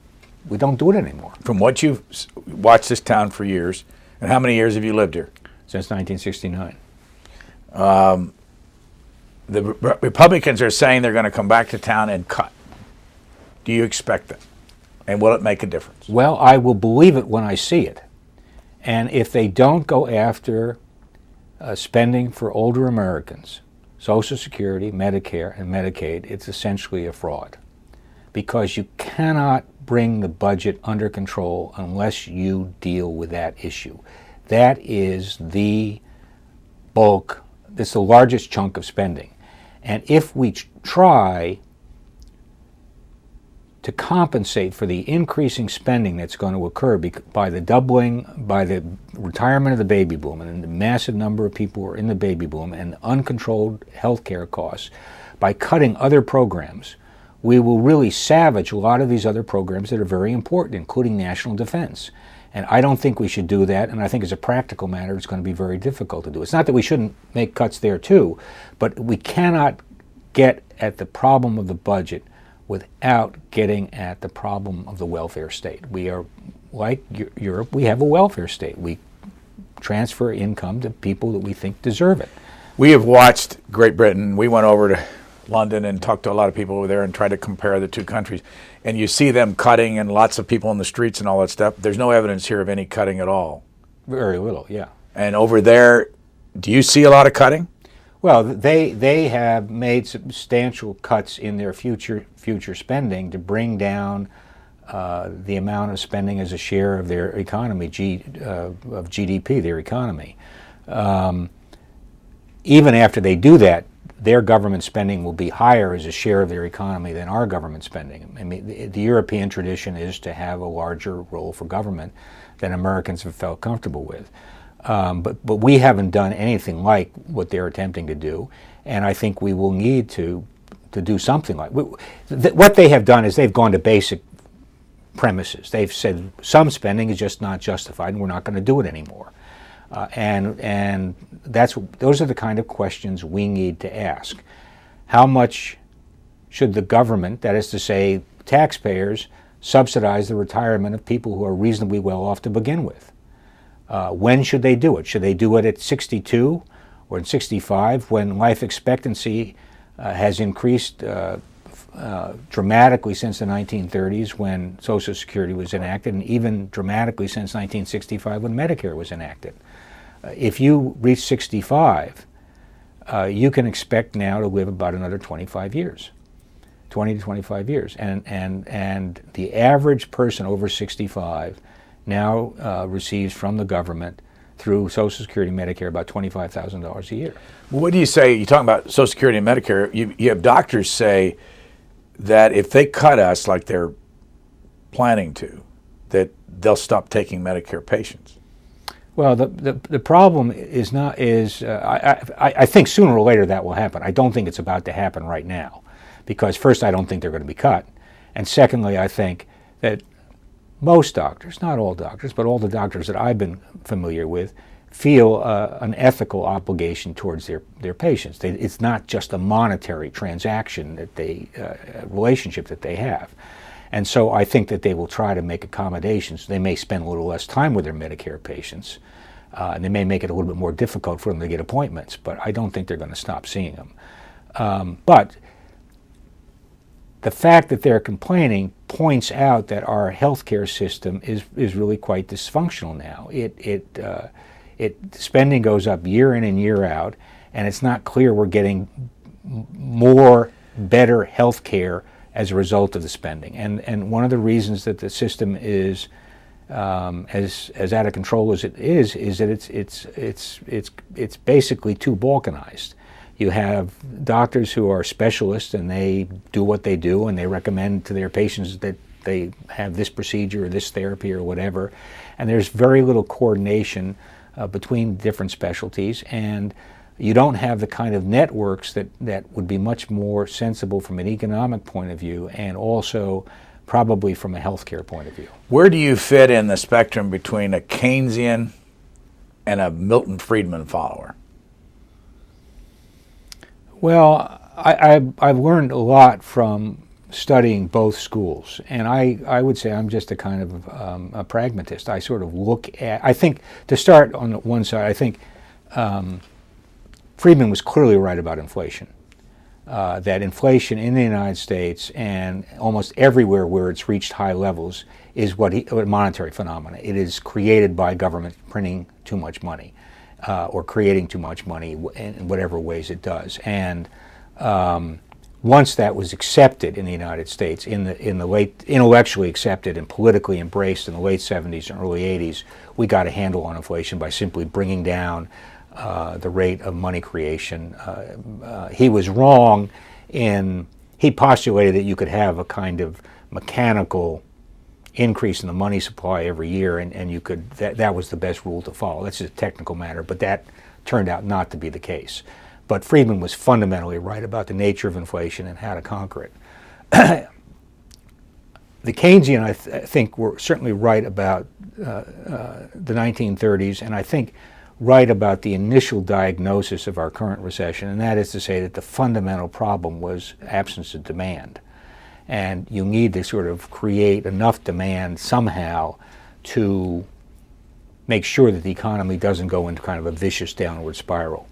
Speaker 3: we don't do it anymore.
Speaker 2: From what you've watched this town for years, and how many years have you lived here?
Speaker 3: Since 1969.
Speaker 2: The Republicans are saying they're going to come back to town and cut. Do you expect that? And will it make a difference?
Speaker 3: Well, I will believe it when I see it. And if they don't go after spending for older Americans, Social Security, Medicare, and Medicaid, it's essentially a fraud. Because you cannot bring the budget under control unless you deal with that issue. That is the bulk, that's the largest chunk of spending. And if we try to compensate for the increasing spending that's going to occur by the retirement of the baby boom and the massive number of people who are in the baby boom and uncontrolled health care costs, by cutting other programs, we will really savage a lot of these other programs that are very important, including national defense. And I don't think we should do that, and I think as a practical matter, it's going to be very difficult to do. It's not that we shouldn't make cuts there too, but we cannot get at the problem of the budget without getting at the problem of the welfare state. We are, like Europe, we have a welfare state. We transfer income to people that we think deserve it.
Speaker 2: We have watched Great Britain. We went over to London and talked to a lot of people over there and tried to compare the two countries. And you see them cutting and lots of people in the streets and all that stuff. There's no evidence here of any cutting at all.
Speaker 3: Very little, yeah.
Speaker 2: And over there, do you see a lot of cutting?
Speaker 3: Well, they have made substantial cuts in their future spending to bring down the amount of spending as a share of their economy, of GDP, their economy. Even after they do that, their government spending will be higher as a share of their economy than our government spending. I mean, the European tradition is to have a larger role for government than Americans have felt comfortable with. But we haven't done anything like what they're attempting to do, and I think we will need to do something like what they have done is they've gone to basic premises. They've said some spending is just not justified, and we're not going to do it anymore. And those are the kind of questions we need to ask. How much should the government, that is to say, taxpayers, subsidize the retirement of people who are reasonably well off to begin with? When should they do it? Should they do it at 62 or at 65 when life expectancy has increased dramatically since the 1930s when Social Security was enacted, and even dramatically since 1965 when Medicare was enacted? If you reach 65, you can expect now to live about another 25 years, 20 to 25 years. And the average person over 65 now receives from the government through Social Security and Medicare about $25,000 a year.
Speaker 2: Well, what do you say? You're talking about Social Security and Medicare. You have doctors say that if they cut us like they're planning to, that they'll stop taking Medicare patients.
Speaker 3: Well, the problem is I think sooner or later that will happen. I don't think it's about to happen right now, because first, I don't think they're going to be cut, and secondly, I think that most doctors, not all doctors, but all the doctors that I've been familiar with, feel an ethical obligation towards their patients. It's not just a monetary transaction relationship that they have. And so I think that they will try to make accommodations. They may spend a little less time with their Medicare patients, and they may make it a little bit more difficult for them to get appointments, but I don't think they're going to stop seeing them. But the fact that they're complaining points out that our healthcare system is really quite dysfunctional now. Spending goes up year in and year out, and it's not clear we're getting better health care as a result of the spending. And one of the reasons that the system is as out of control as it is that it's basically too balkanized. You have doctors who are specialists, and they do what they do, and they recommend to their patients that they have this procedure or this therapy or whatever, and there's very little coordination between different specialties, and You don't have the kind of networks that would be much more sensible from an economic point of view, and also probably from a healthcare point of view.
Speaker 2: Where do you fit in the spectrum between a Keynesian and a Milton Friedman follower?
Speaker 3: Well, I've learned a lot from studying both schools, and I would say I'm just a kind of a pragmatist. I sort of look at, I think, to start on the one side, I think Friedman was clearly right about inflation. That inflation in the United States and almost everywhere where it's reached high levels is a monetary phenomenon. It is created by government printing too much money, or creating too much money in whatever ways it does. And once that was accepted in the United States, in the late, intellectually accepted and politically embraced in the late 70s and early 80s, we got a handle on inflation by simply bringing down the rate of money creation. He was wrong he postulated that you could have a kind of mechanical increase in the money supply every year, and you could, that was the best rule to follow. That's a technical matter, but that turned out not to be the case. But Friedman was fundamentally right about the nature of inflation and how to conquer it. The Keynesian, I think, were certainly right about the 1930s, and I think right about the initial diagnosis of our current recession, and that is to say that the fundamental problem was absence of demand. And you need to sort of create enough demand somehow to make sure that the economy doesn't go into kind of a vicious downward spiral.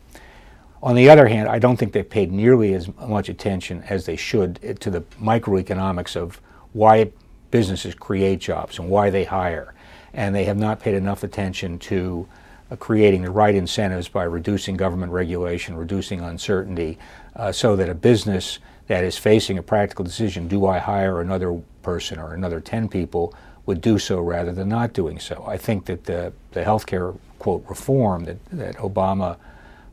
Speaker 3: On the other hand, I don't think they paid nearly as much attention as they should to the microeconomics of why businesses create jobs and why they hire. And they have not paid enough attention to creating the right incentives by reducing government regulation, reducing uncertainty, so that a business that is facing a practical decision, do I hire another person or another 10 people, would do so rather than not doing so. I think that the healthcare, quote, reform that Obama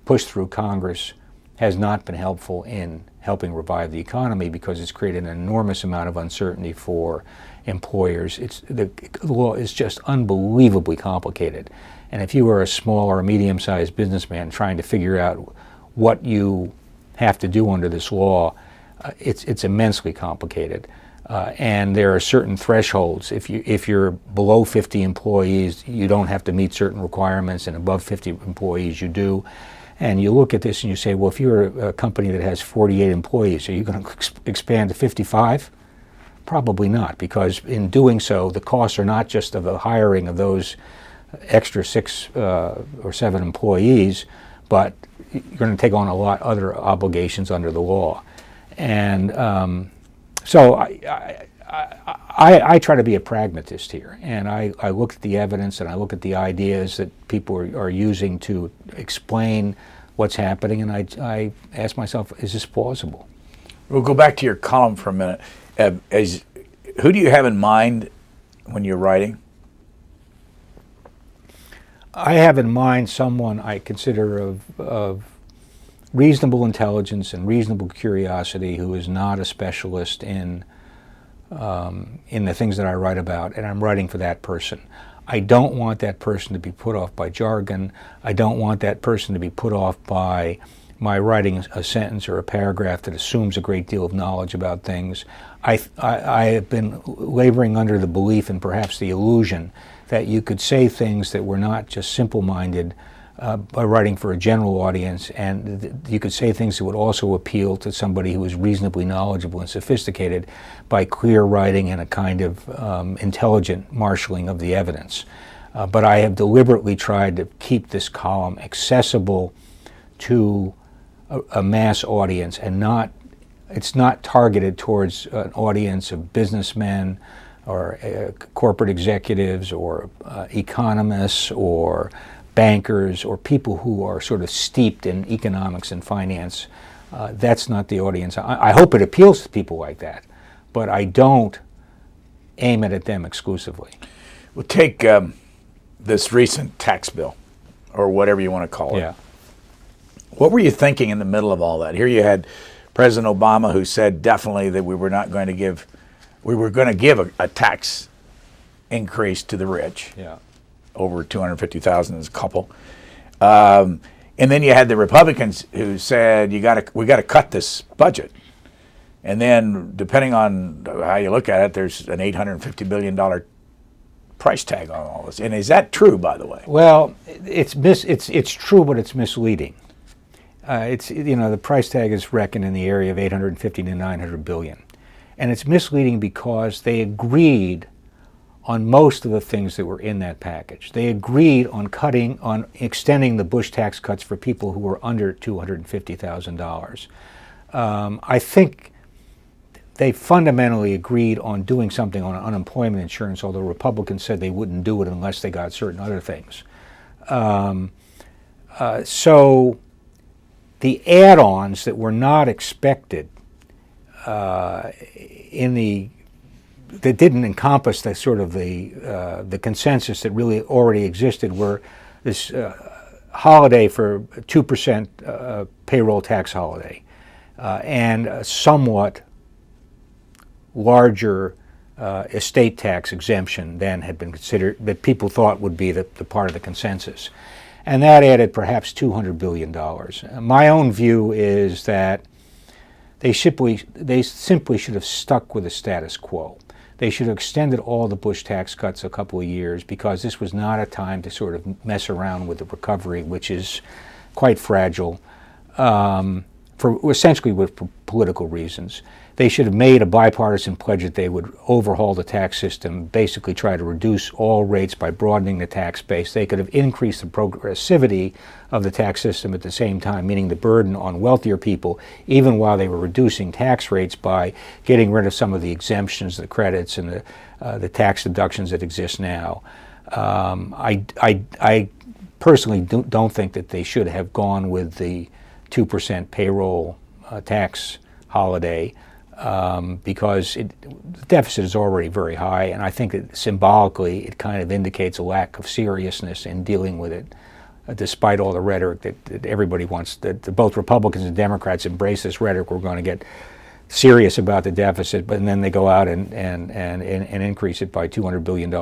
Speaker 3: pushed through Congress has not been helpful in helping revive the economy because it's created an enormous amount of uncertainty for employers. The law is just unbelievably complicated. And if you are a small or a medium-sized businessman trying to figure out what you have to do under this law, it's immensely complicated. And there are certain thresholds. If you're below 50 employees, you don't have to meet certain requirements, and above 50 employees, you do. And you look at this and you say, well, if you're a company that has 48 employees, are you going to expand to 55? Probably not, because in doing so, the costs are not just of the hiring of those extra 6 or 7 employees, but you're going to take on a lot other obligations under the law. And so I try to be a pragmatist here, and I look at the evidence and I look at the ideas that people are using to explain what's happening, and I ask myself, is this plausible?
Speaker 2: We'll go back to your column for a minute. Who do you have in mind when you're writing?
Speaker 3: I have in mind someone I consider of reasonable intelligence and reasonable curiosity who is not a specialist in the things that I write about, and I'm writing for that person. I don't want that person to be put off by jargon. I don't want that person to be put off by my writing a sentence or a paragraph that assumes a great deal of knowledge about things. I have been laboring under the belief and perhaps the illusion that you could say things that were not just simple-minded by writing for a general audience, and you could say things that would also appeal to somebody who is reasonably knowledgeable and sophisticated by clear writing and a kind of intelligent marshaling of the evidence. But I have deliberately tried to keep this column accessible to a mass audience, and it's not targeted towards an audience of businessmen or corporate executives or economists or bankers or people who are sort of steeped in economics and finance. That's not the audience. I hope it appeals to people like that, but I don't aim it at them exclusively.
Speaker 2: Well, take this recent tax bill, or whatever you want to call it.
Speaker 3: Yeah.
Speaker 2: What were you thinking in the middle of all that? Here you had President Obama, who said definitely that we were going to give a tax increase to the rich.
Speaker 3: Yeah.
Speaker 2: Over $250,000 as a couple. And And then you had the Republicans who said we got to cut this budget. And then, depending on how you look at it, there's an $850 billion price tag on all this. And is that true, by the way?
Speaker 3: Well, it's true, but it's misleading. The price tag is reckoned in the area of 850 to 900 billion, and it's misleading because they agreed on most of the things that were in that package. They agreed on extending the Bush tax cuts for people who were under $250,000. I think they fundamentally agreed on doing something on unemployment insurance, although Republicans said they wouldn't do it unless they got certain other things. So the add-ons that were not expected that didn't encompass the sort of the consensus that really already existed were this holiday for 2% payroll tax holiday and a somewhat larger estate tax exemption than had been considered, that people thought would be the part of the consensus. And that added perhaps $200 billion. My own view is that they simply should have stuck with the status quo. They should have extended all the Bush tax cuts a couple of years, because this was not a time to sort of mess around with the recovery, which is quite fragile, essentially for political reasons. They should have made a bipartisan pledge that they would overhaul the tax system, basically try to reduce all rates by broadening the tax base. They could have increased the progressivity of the tax system at the same time, meaning the burden on wealthier people, even while they were reducing tax rates by getting rid of some of the exemptions, the credits, and the tax deductions that exist now. I personally don't think that they should have gone with the 2% payroll tax holiday. Because the deficit is already very high, and I think that symbolically it kind of indicates a lack of seriousness in dealing with it, despite all the rhetoric that everybody wants, that both Republicans and Democrats embrace this rhetoric. We're going to get serious about the deficit, but then they go out and increase it by $200 billion,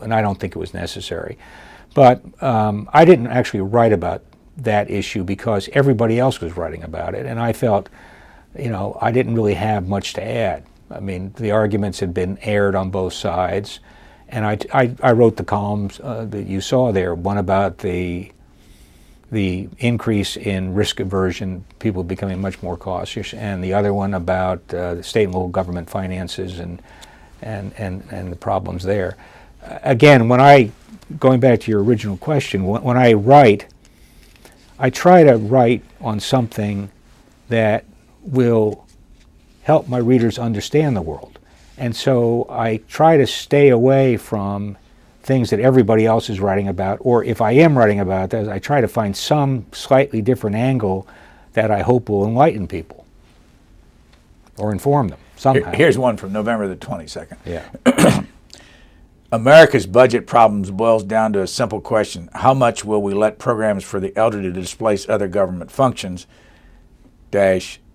Speaker 3: and I don't think it was necessary. But I didn't actually write about that issue because everybody else was writing about it, and I felt, I didn't really have much to add. I mean, the arguments had been aired on both sides, and I wrote the columns that you saw there, one about the increase in risk aversion, people becoming much more cautious, and the other one about the state and local government finances and the problems there. Again, going back to your original question, when I write, I try to write on something that will help my readers understand the world. And so I try to stay away from things that everybody else is writing about, or if I am writing about that, I try to find some slightly different angle that I hope will enlighten people or inform them somehow.
Speaker 2: Here's one from November the 22nd.
Speaker 3: Yeah.
Speaker 2: America's budget problems boils down to a simple question: how much will we let programs for the elderly to displace other government functions,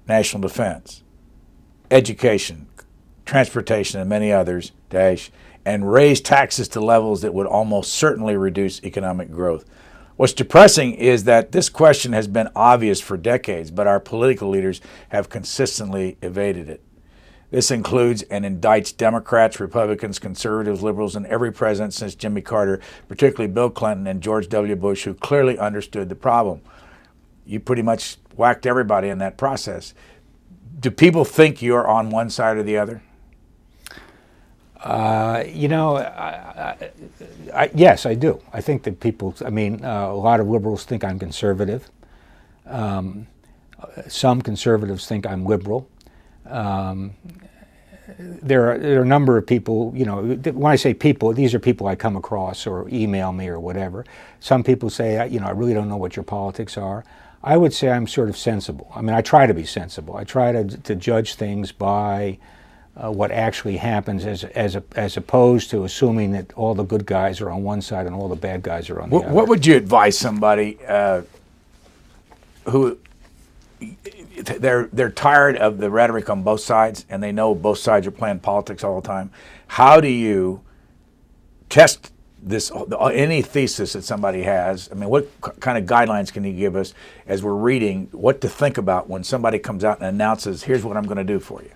Speaker 2: national defense, education, transportation, and many others, and raise taxes to levels that would almost certainly reduce economic growth? What's depressing is that this question has been obvious for decades, but our political leaders have consistently evaded it. This includes and indicts Democrats, Republicans, conservatives, liberals, and every president since Jimmy Carter, particularly Bill Clinton and George W. Bush, who clearly understood the problem. You pretty much whacked everybody in that process. Do people think you're on one side or the other?
Speaker 3: Yes, I do. I think that a lot of liberals think I'm conservative. Some conservatives think I'm liberal. There are a number of people, when I say people, these are people I come across or email me or whatever. Some people say, I really don't know what your politics are. I would say I'm sort of sensible. I mean, I try to be sensible. I try to judge things by what actually happens as opposed to assuming that all the good guys are on one side and all the bad guys are on the other.
Speaker 2: What would you advise somebody who they're tired of the rhetoric on both sides, and they know both sides are playing politics all the time? How do you test any thesis that somebody has. I mean, what kind of guidelines can you give us as we're reading what to think about when somebody comes out and announces, here's what I'm going to do for you?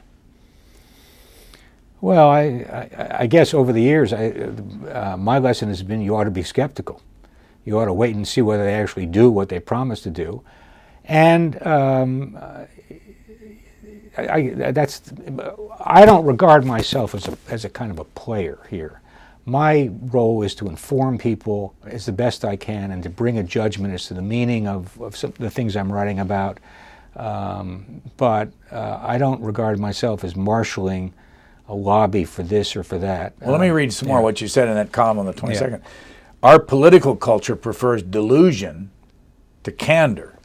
Speaker 3: Well, I guess over the years, my lesson has been you ought to be skeptical. You ought to wait and see whether they actually do what they promise to do. And I don't regard myself as a kind of a player here. My role is to inform people as the best I can and to bring a judgment as to the meaning of some of the things I'm writing about. But I don't regard myself as marshaling a lobby for this or for that.
Speaker 2: Well, let me read some more what you said in that column on the 22nd. Yeah. Our political culture prefers delusion to candor.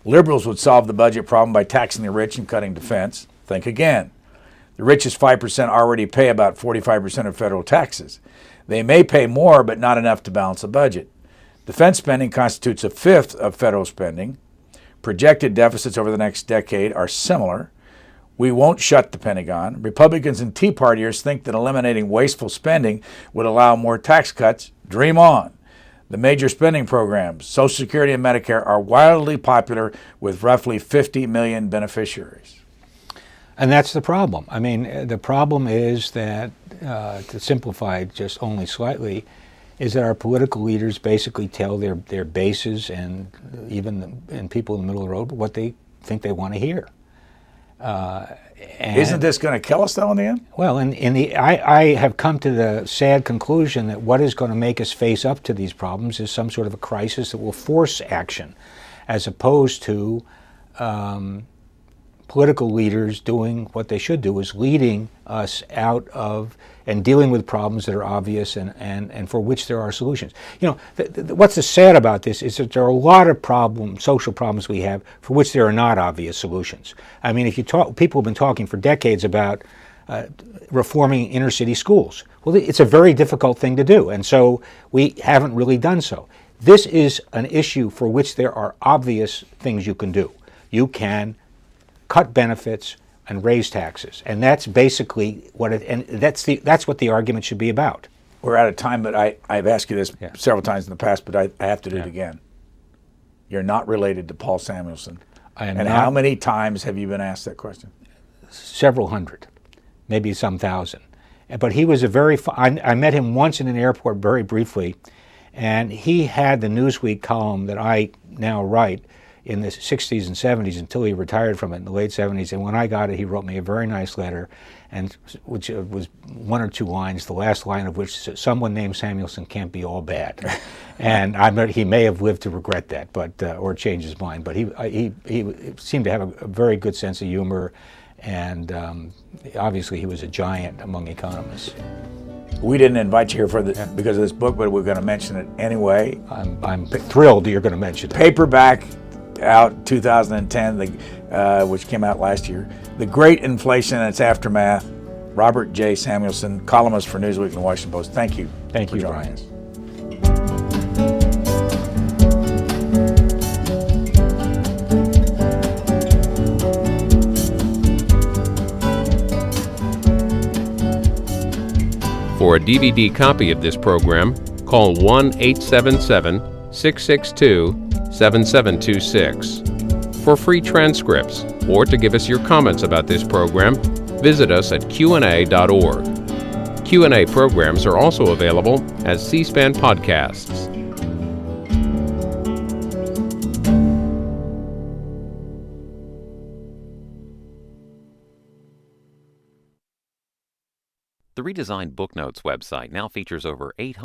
Speaker 2: Liberals would solve the budget problem by taxing the rich and cutting defense. Think again. The richest 5% already pay about 45% of federal taxes. They may pay more, but not enough to balance the budget. Defense spending constitutes a fifth of federal spending. Projected deficits over the next decade are similar. We won't shut the Pentagon. Republicans and Tea Partiers think that eliminating wasteful spending would allow more tax cuts. Dream on. The major spending programs, Social Security and Medicare, are wildly popular with roughly 50 million beneficiaries.
Speaker 3: And that's the problem. I mean, the problem is that, to simplify it just only slightly, is that our political leaders basically tell their bases and even people in the middle of the road what they think they want to hear.
Speaker 2: Isn't this going to kill us, though, in the end?
Speaker 3: Well, I have come to the sad conclusion that what is going to make us face up to these problems is some sort of a crisis that will force action, as opposed to political leaders doing what they should do, is leading us out of and dealing with problems that are obvious and for which there are solutions. You know, what's sad about this is that there are a lot of social problems we have for which there are not obvious solutions. I mean, if you talk, people have been talking for decades about reforming inner city schools. Well, it's a very difficult thing to do, and so we haven't really done so. This is an issue for which there are obvious things you can do. You can cut benefits and raise taxes, and that's basically what that's what the argument should be about.
Speaker 2: We're out of time, but I've asked you this several times in the past, but I have to do it again. You're not related to Paul Samuelson.
Speaker 3: I am
Speaker 2: and
Speaker 3: not.
Speaker 2: How many times have you been asked that question?
Speaker 3: Several hundred, maybe some thousand. But he was I met him once in an airport very briefly, and he had the Newsweek column that I now write in the 60s and 70s until he retired from it in the late 70s. And when I got it, he wrote me a very nice letter, and which was one or two lines, the last line of which said, "Someone named Samuelson can't be all bad." And he may have lived to regret that, but or change his mind. But he seemed to have a very good sense of humor, and obviously he was a giant among economists.
Speaker 2: We didn't invite you here for because of this book, but we're going to mention it anyway.
Speaker 3: I'm thrilled you're going to mention it.
Speaker 2: Paperback, out 2010, which came out last year. The Great Inflation and Its Aftermath. Robert J. Samuelson, columnist for Newsweek and the Washington Post. Thank you.
Speaker 3: Thank you, Brian.
Speaker 1: For a DVD copy of this program, call 1-877-662-7726. For free transcripts or to give us your comments about this program, visit us at qna.org. Q&A programs are also available as C-SPAN podcasts.
Speaker 4: The redesigned Booknotes website now features over 800